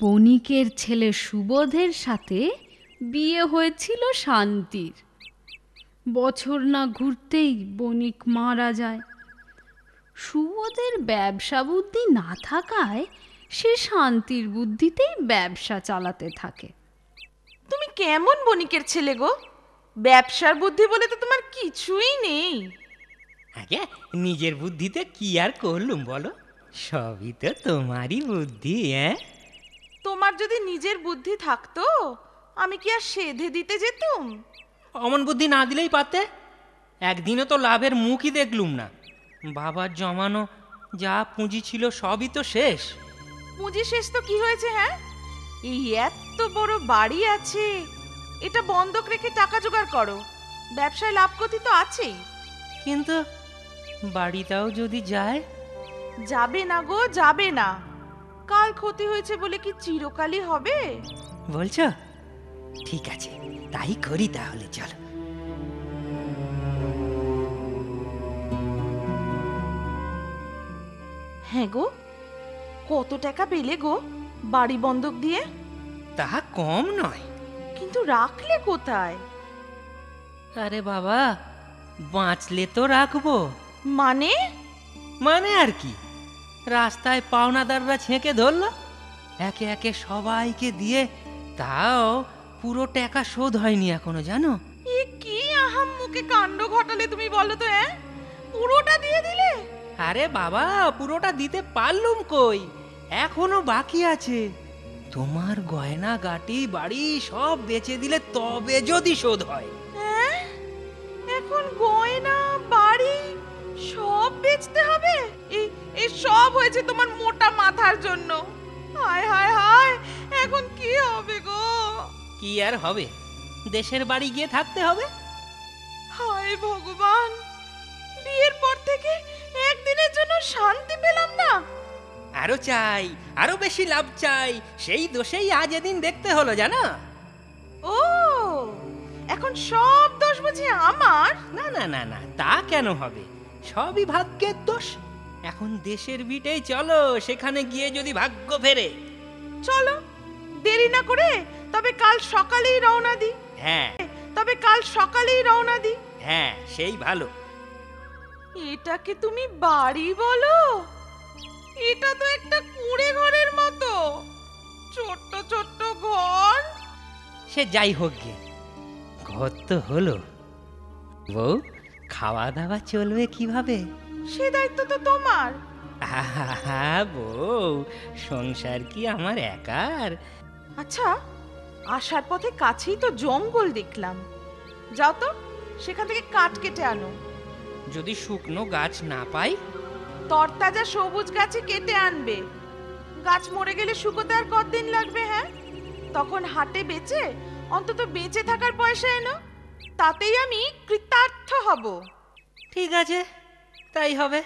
বণিকের ছেলে সুবোধের সাথে বিয়ে হয়েছিল শান্তির। বছর না ঘুরতেই বণিক মারা যায়। সুবোধের ব্যবসা বুদ্ধি না থাকায় সে শান্তির বুদ্ধিতেই ব্যবসা চালাতে থাকে। তুমি কেমন বণিকের ছেলে গো? ব্যবসার বুদ্ধি বলে তো তোমার কিছুই নেই। আগে নিজের বুদ্ধিতে কি আর করলুম বলো, সবই তো তোমারই বুদ্ধি। তোমার যদি নিজের বুদ্ধি থাকতো আমি কি আর সেধে দিতে যেতুম? অমন বুদ্ধি না দিলেই পারতে। একদিনও তো লাভের মুখই দেখলুম না। বাবার জমানো যা পুঁজি ছিল সবই তো শেষ। পুঁজি শেষ তো কি হয়েছে? হ্যাঁ, এই এত বড় বাড়ি আছে, এটা বন্ধক রেখে টাকা জোগাড় করো, ব্যবসায় লাভ ক্ষতি তো আছেই। কিন্তু বাড়িটাও যদি যায়? যাবে না গো, যাবে না। কাল ক্ষতি হয়েছে বলে কি চিরকালই হবে? বলছো? ঠিক আছে, তাই করি তাহলে, চলো। হ্যাঁ গো, কত টাকা পেলে গো বাড়ি বন্ধক দিয়ে? তা কম নয়। কিন্তু রাখলে কোথায়? আরে বাবা, বাঁচলে তো রাখবো। মানে? মানে আর কি, রাস্তায় পাওনাদাররা ছেঁকে ধরলো, একে একে সবাইকে দিয়ে, তাও পুরো টাকা শোধ হয়নি এখনো, জানো? এ কি আহাম্মুকে কাণ্ড ঘটালে তুমি বলো তো? পুরোটা দিয়ে দিলে? আরে বাবা, পুরোটা দিতে পারলুম কই, এখনো বাকি আছে। তোমার গয়না গাটি বাড়ি সব বেচে দিলে তবে যদি শোধ হয়। এখন গয়না বাড়ি সব বেচতে হবে? এই সব হয়েছে তোমার মোটা মাথার জন্য। হায় হায় হায়, এখন কি হবে গো? কি আর হবে, দেশের বাড়ি গিয়ে থাকতে হবে। হায় ভগবান, বিয়ের পর থেকে একদিনের জন্য শান্তি পেলাম না। আরো চাই, আরো বেশি লাভ চাই, সেই দোষেই আজ এদিন দেখতে হলো, জানো? ও, এখন সব দোষ বুঝি আমার? না না না না, তা কেন হবে? সবই ভাগ্যের দোষ। এখন দেশের ভিটেই চলো, সেখানে গিয়ে যদি ভাগ্য ফেরে। চলো, দেরি না করে তবে কাল সকালেই রওনা দিই। হ্যাঁ, তবে কাল সকালেই রওনা দিই। হ্যাঁ, সেই ভালো। এটাকে তুমি বাড়ি বলো? এটা তো একটা কুঁড়ে ঘরের মতো, ছোট্ট ছোট্ট ঘর। সে যাই হোক গে, ঘর তো হলো। বউ, খাওয়া দাওয়া চলবে কিভাবে? সে দায়িত্ব তো তোমার। আহা বউ, সংসার কি আমার একার? আচ্ছা, আসার পথে কাছেই তো জঙ্গল দেখলাম, যাও তো সেখান থেকে কাঠ কেটে আনো। যদি শুকনো গাছ না পাই? তরতাজা সবুজ গাছে কেটে আনবে। গাছ মরে গেলে শুকোতে আর কতদিন লাগবে? হ্যাঁ, তখন হাটে বেচে অন্তত বেঁচে থাকার পয়সা এনো, তাতেই আমি কৃতার্থ হব। ঠিক আছে, তাই হবে।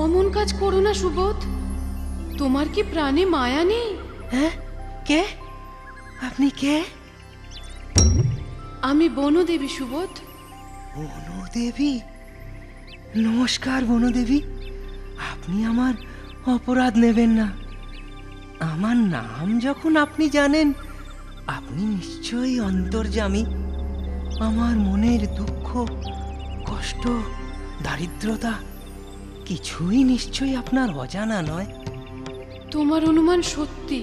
অমন কাজ করো না সুবোধ, তোমার কি প্রাণে মায়া নেই? হ্যাঁ, কে আপনি? কে? আমি বনদেবী সুবোধ। বনদেবী? নমস্কার বনদেবী, আপনি আমার অপরাধ নেবেন না। আমার নাম যখন আপনি জানেন, আপনি নিশ্চয়ই অন্তর্যামী। আমার মনের দুঃখ, কষ্ট, দারিদ্রতা কিছুই নিশ্চয়ই আপনার অজানা নয়। তোমার অনুমান সত্যি,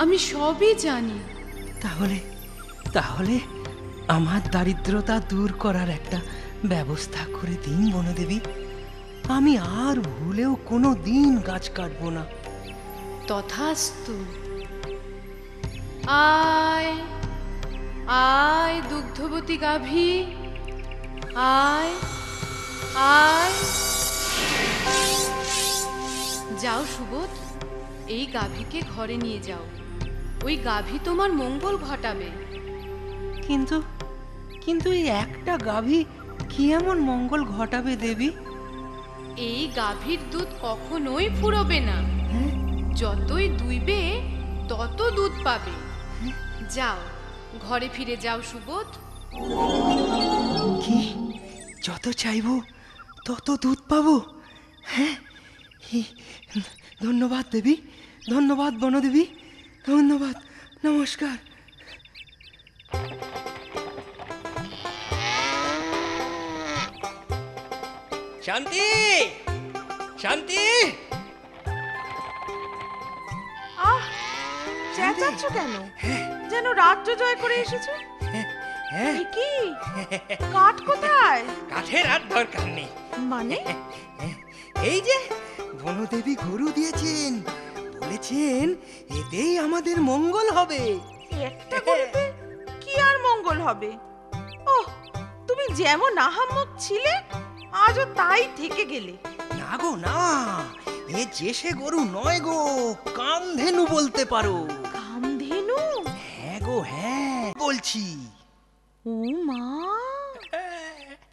আমি সবই জানি। তাহলে তাহলে আমার দারিদ্রতা দূর করার একটা ব্যবস্থা করে দিন বনদেবী। আমি আর ভুলেও কোনো দিন গাছ কাটবো না। তথাস্তু। আয় আয় দুগ্ধবতী গাভী, আয় আয়। যাও সুবোধ, এই গাভীকে ঘরে নিয়ে যাও, ওই গাভী তোমার মঙ্গল ঘটাবে। কিন্তু কিন্তু এই একটা গাভী কি এমন মঙ্গল ঘটাবে দেবী? এই গাভীর দুধ কখনোই ফুরোবে না, যতই দুইবে তত দুধ পাবে। যাও, ঘরে ফিরে যাও সুবোধ। কি যত চাইবো তত দুধ পাবো? হ্যাঁ, ধন্যবাদ দেবী, ধন্যবাদ বনদেবী, ধন্যবাদ, নমস্কার। শান্তি, শান্তি, আহ, চেঁচাচ্ছ কেন? যেন রাজ্য জয় করে এসেছো। হ্যাঁ, এ কি? কাঠ কোথায়? কাঠের আর দরকার নেই। মানে এই যে বনদেবী গরু দিয়েছেন, বলেছেন এতেই আমাদের মঙ্গল হবে। একটা গরুতে কি আর মঙ্গল হবে? ওহ, তুমি যেমন আহাম্মক ছিলে আজও তাই থেকে গেলে। না গো না, এ যে সে গরু নয় গো, কামধেনু বলতে পারো। কামধেনু? হ্যাঁ গো হ্যাঁ, বলছি। ও মা,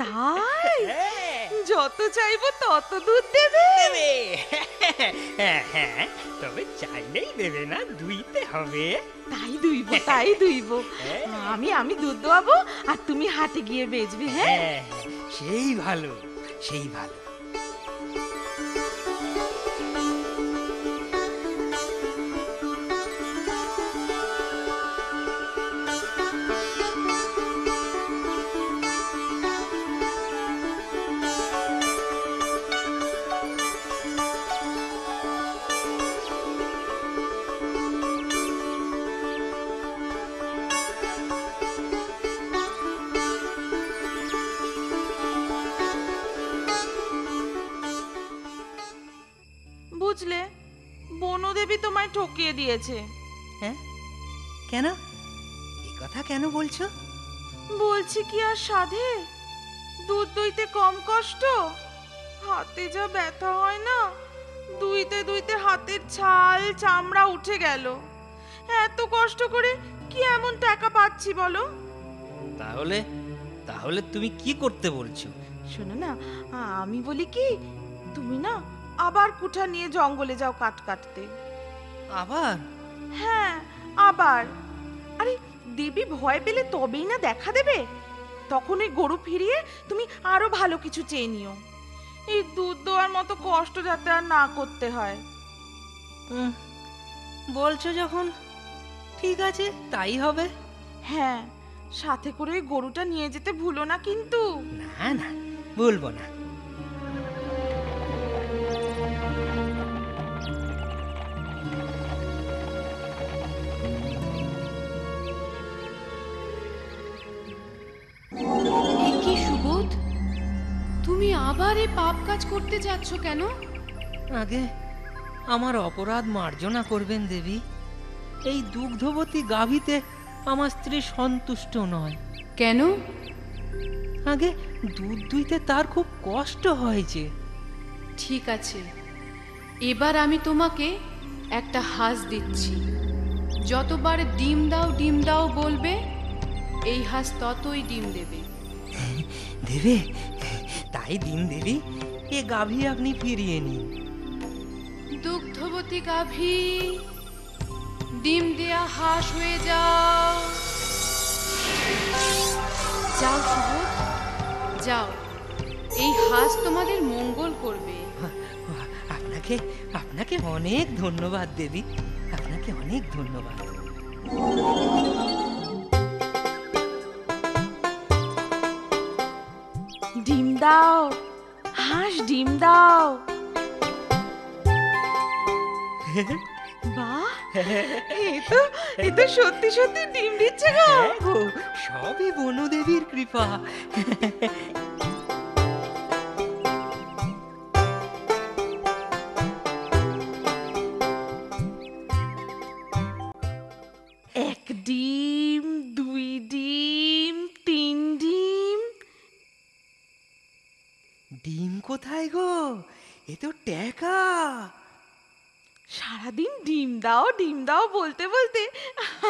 তাই? যত চাইবো তত দুধ দেবে? দেবে, হ্যাঁ, তবে চাইলেই দেবে না, দুইতে হবে। তাই দুইব, তাই দুইব। আমি দুধ দোয়াবো আর তুমি হাটে গিয়ে বেচবে। হ্যাঁ, হ্যাঁ, সেই ভালো, সেই ভালো। বুঝলে, বনদেবী তোমায় ঠকিয়ে দিয়েছে। হ্যাঁ, কেন? এ কথা কেন বলছো? বলছি কি আর সাধে? দুধ দুইতে কম কষ্ট? হাতে যা ব্যথা হয় না, দুইতে দুইতে হাতের ছাল চামড়া উঠে গেল। এত কষ্ট করে কি এমন টাকা পাচ্ছি বলো? তাহলে তাহলে তুমি কি করতে বলছো? শোনো না, আমি বলি কি, তুমি না আবার কুঠা নিয়ে জঙ্গলে যাও কাঠ কাটতে। আবার? হ্যাঁ, আবার। আরে, দেবী ভয় পেলে তবেই না দেখা দেবে। তখন ওই গরু ফিরিয়ে তুমি আরো ভালো কিছু চেয়ে নিও। এই দুধ দেওয়ার মতো কষ্ট যাতে আর না করতে হয়। বলছো যখন, ঠিক আছে, তাই হবে। হ্যাঁ, সাথে করে ওই গরুটা নিয়ে যেতে ভুলো না কিন্তু। না না, বলবো না। এ কি সুবোধ, তুমি আবার এই পাপ কাজ করতে যাচ্ছ কেন? আগে আমার অপরাধ মার্জনা করবেন দেবী। এই দুগ্ধবতী গাভীতে আমার স্ত্রী সন্তুষ্ট নয়। কেন? আগে দুধ দুইতে তার খুব কষ্ট হয়েছে। ঠিক আছে, এবার আমি তোমাকে একটা হাঁস দিচ্ছি। যতবার ডিম দাও বলবে, এই হাঁস ততই ডিম দেবে। দেবে? তাই ডিম দেবী, এ গাভী আপনি ফিরিয়ে নিন। দুগ্ধবতী গাভী, ডিম দেয়া হাঁস হয়ে যাও। যাও সুবোধ, যাও, এই হাঁস তোমাদের মঙ্গল করবে। আপনাকে আপনাকে অনেক ধন্যবাদ দেবী, আপনাকে অনেক ধন্যবাদ। ডিম দাও হাঁস, ডিম দাও। বাহ, এ তো সত্যি সত্যি ডিম দিচ্ছে গো। হ্যাঁ গো, সবই বনদেবীর কৃপা। এক ডিম, দুই ডিম, তিন ডিম। ডিম কোথায় গো? এ তো ট্যাকা। সারাদিন ডিম দাও বলতে বলতে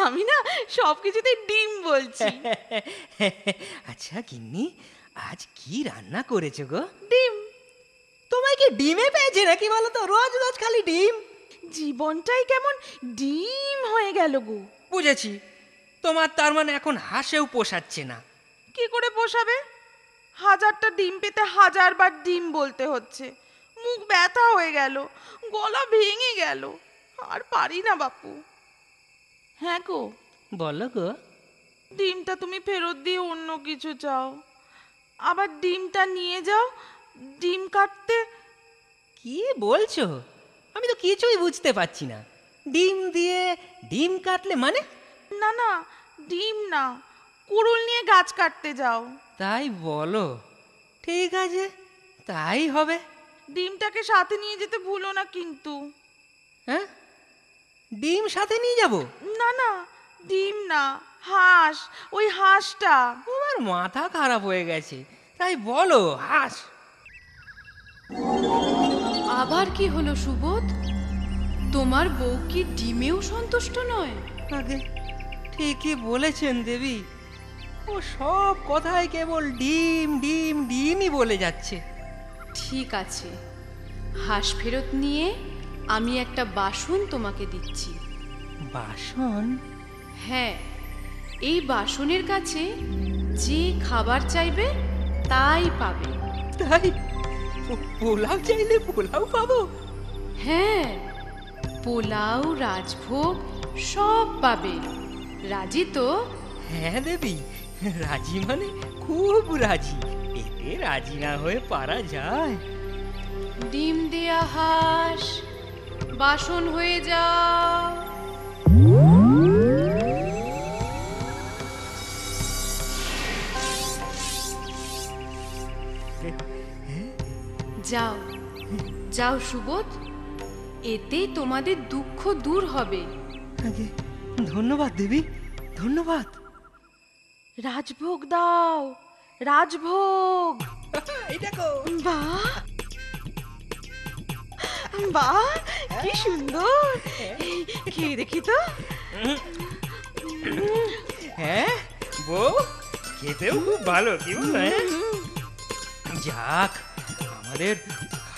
আমি না সবকিছুতে ডিম বলছি। আচ্ছা গিন্নি, আজ কি রান্না করেছো গো? ডিম। তোমায় কি ডিমে পেয়েছে নাকি বলো তো? রোজ রোজ খালি ডিম। জীবনটাই কেমন ডিম হয়ে গেল গো। বুঝেছি, তোমার তার মানে এখন হাঁসেও পোষাচ্ছে না? কি করে পোষাবে? 1000টা ডিম পেতে 1000বার ডিম বলতে হচ্ছে। মুখ ব্যথা হয়ে গেল, গলা ভেঙে গেল, আর পারি না বাপু। হ্যাঁ গো, বলো গো। ডিমটা তুমি ফেরত দিয়ে অন্য কিছু চাও। আবার ডিমটা নিয়ে যাও ডিম কাটতে। কি বলছো? আমি তো কিছুই বুঝতে পারছি না। ডিম দিয়ে ডিম কাটলে মানে? না না, ডিম না, কুড়ুল নিয়ে গাছ কাটতে যাও। তাই বলো? ঠিক আছে, তাই হবে। ডিমটাকে সাথে নিয়ে যেতে ভুলো না কিন্তু। হ্যাঁ, ডিম সাথে নিয়ে যাব? না না, ডিম না, হাঁস, ওই হাঁসটা। তোমার মাথা খারাপ হয়ে গেছে, তাই বলো হাঁস। আবার কি হলো সুবোধ? তোমার বউ কি ডিমেও সন্তুষ্ট নয়? আগে ঠিকই বলেছেন দেবী, ও সব কথাই কেবল ডিম ডিম ডিমই বলে যাচ্ছে। ঠিক আছে, হাঁস ফেরত নিয়ে আমি একটা বাসন তোমাকে দিচ্ছি। বাসন? হ্যাঁ, এই বাসনের কাছে যে খাবার চাইবে তাই পাবে। তাই? পোলাও চাইলে পোলাও পাবো? হ্যাঁ, পোলাও, রাজভোগ সব পাবে। রাজি তো? হ্যাঁ দেবী, রাজি মানে খুব রাজি। এতে রাজি না হয়ে পারা যায়? ডিম দেয়া হাঁস, বাসন হয়ে যাও। যাও যাও সুবোধ, এতেই তোমাদের দুঃখ দূর হবে। আগে ধন্যবাদ দেবী, ধন্যবাদ। রাজভোগ দাও, রাজভোগ। এই দেখো। বাহ বাহ, কি সুন্দর। খেয়ে দেখি তো। হ্যাঁ বউ, খেতেও খুব ভালো, কি বলো? যাক, আমাদের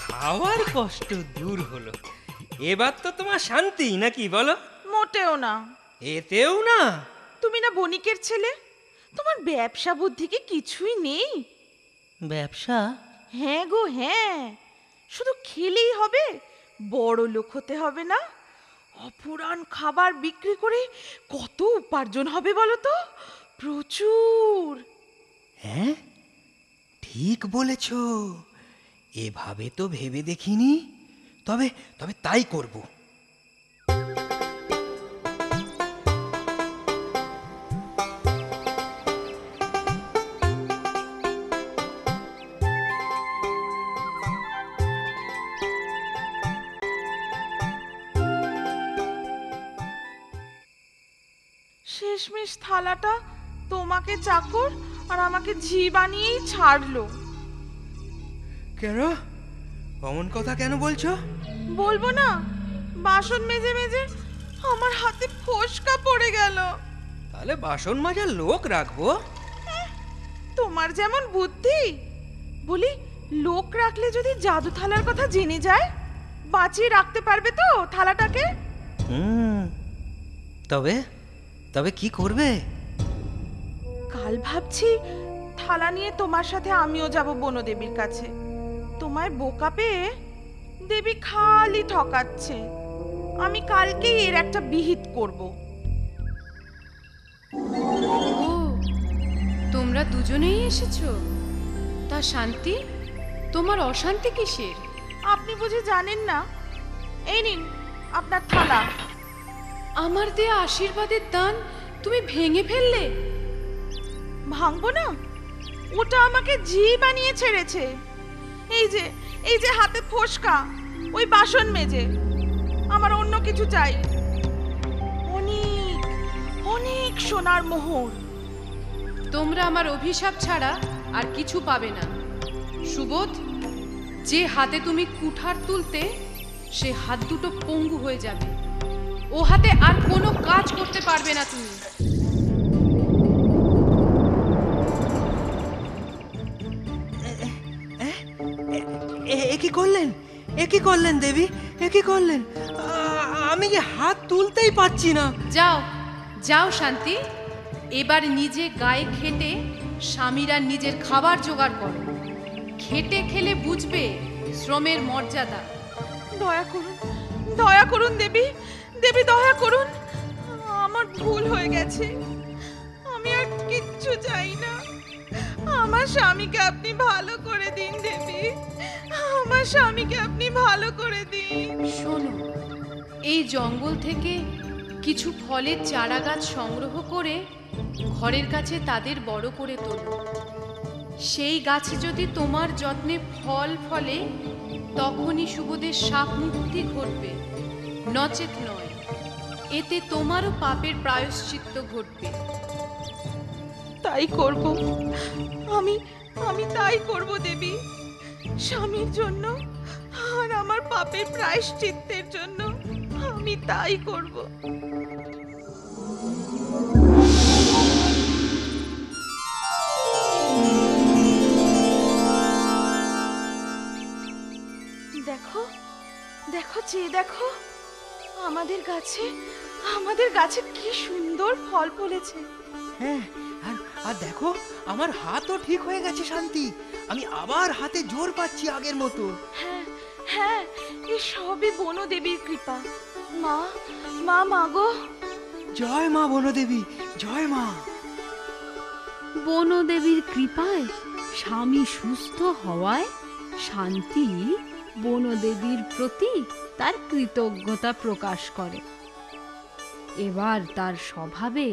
খাওয়ার কষ্ট দূর হলো। এবার তো তোমার শান্তি, নাকি বলো? মোটেও না। এতেও না? তুমি না বণিকের ছেলে, তোমার ব্যবসা বুদ্ধি কি কিছুই নেই? ব্যবসা? হ্যাঁ গো হ্যাঁ, শুধু খেলেই হবে, বড় লোক হতে হবে না? অপুরাণ খাবার বিক্রি করে কত উপার্জন হবে বলো তো? প্রচুর। হ্যাঁ, ঠিক বলেছ। এভাবে তো ভেবে দেখিনি। তবে তবে তাই করব। শেষমেশ থালাটা তোমাকে চাকর আর আমাকে ঝি বানিয়েই ছাড়লো। কেন? অমন কথা কেন বলছো? বলবো না, বাসন মেজে মেজে আমার হাতে ফোসকা পড়ে গেল। তাহলে বাসন মাজার লোক রাখবো। তোমার যেমন বুদ্ধি। বলি, লোক রাখলে যদি জাদু থালার কথা জেনে যায়, বাঁচিয়ে রাখতে পারবে তো থালাটাকে? তবে তবে কি করবে? কাল ভাবছি থালা নিয়ে তোমার সাথে আমিও যাব বনদেবীর কাছে। তোমায় বোকা পেয়ে দেবী খালি ঠকাচ্ছে। আমি কালকেই এর একটা বিহিত করব। ও, তোমরা দুজনেই এসেছো? তা শান্তি, তোমার অশান্তি কিসের? আপনি বুঝি জানেন না? এই নিন আপনার থালা। আমার দেয়া আশীর্বাদের দান তুমি ভেঙে ফেললে? ভাঙবো না, ওটা আমাকে ঝি বানিয়ে ছেড়েছে। এই যে হাতে ফোসকা, ওই বাসন মেজে। আমার অন্য কিছু চাই, অনেক অনেক সোনার মোহর। তোমরা আমার অভিশাপ ছাড়া আর কিছু পাবে না। সুবোধ, যে হাতে তুমি কুঠার তুলতে, সে হাত দুটো পঙ্গু হয়ে যাবে। ও হাতে আর কোনো কাজ করতে পারবে না তুমি। এ কি করলেন? এ কি করলেন দেবী? এ কি করলেন? আমি যে হাত তুলতেই পারছি না। যাও যাও শান্তি, এবার নিজে গায়ে খেটে স্বামীরা নিজের খাবার জোগাড় করো। খেটে খেলে বুঝবে শ্রমের মর্যাদা। দয়া করুন দেবী, দেবী দয়া করুন। আমার ভুল হয়ে গেছে, আমি আর কিচ্ছু চাই না। আমার স্বামীকে আপনি ভালো করে দিন দেবী, আমার স্বামীকে আপনি ভালো করে দিন। শোনো, এই জঙ্গল থেকে কিছু ফলের চারা গাছ সংগ্রহ করে ঘরের কাছে তাদের বড় করে তোলো। সেই গাছে যদি তোমার যত্নে ফল ফলে তখনই শুভদের শাপ মুক্তি ঘটবে, নচেত নয়। এতে তোমারও পাপের প্রায়শ্চিত্ত ঘটবে। তাই করব, আমি তাই করব দেবী, স্বামীর জন্য আর আমার পাপের প্রায়শ্চিত্তের জন্য আমি তাই করব। দেখো দেখো চেয়ে দেখো, আমাদের গাছে কি সুন্দর ফল ফলেছে। হ্যাঁ, আর আর দেখো, আমার হাতও ঠিক হয়ে গেছে শান্তি। আমি আবার হাতে জোর পাচ্ছি আগের মতো। হ্যাঁ হ্যাঁ, এ সবই বনদেবীর কৃপা। মা গো। জয় মা বনদেবী, জয় মা। বনদেবীর কৃপায় স্বামী সুস্থ হওয়ায় শান্তি বনদেবীর প্রতি তার কৃতজ্ঞতা প্রকাশ করে। এবার তার স্বভাবে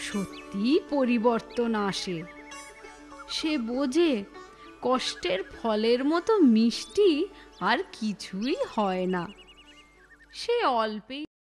সত্যি পরিবর্তন আসে। সে বোঝে কষ্টের ফলের মতো মিষ্টি আর কিছুই হয় না। সে অল্পেই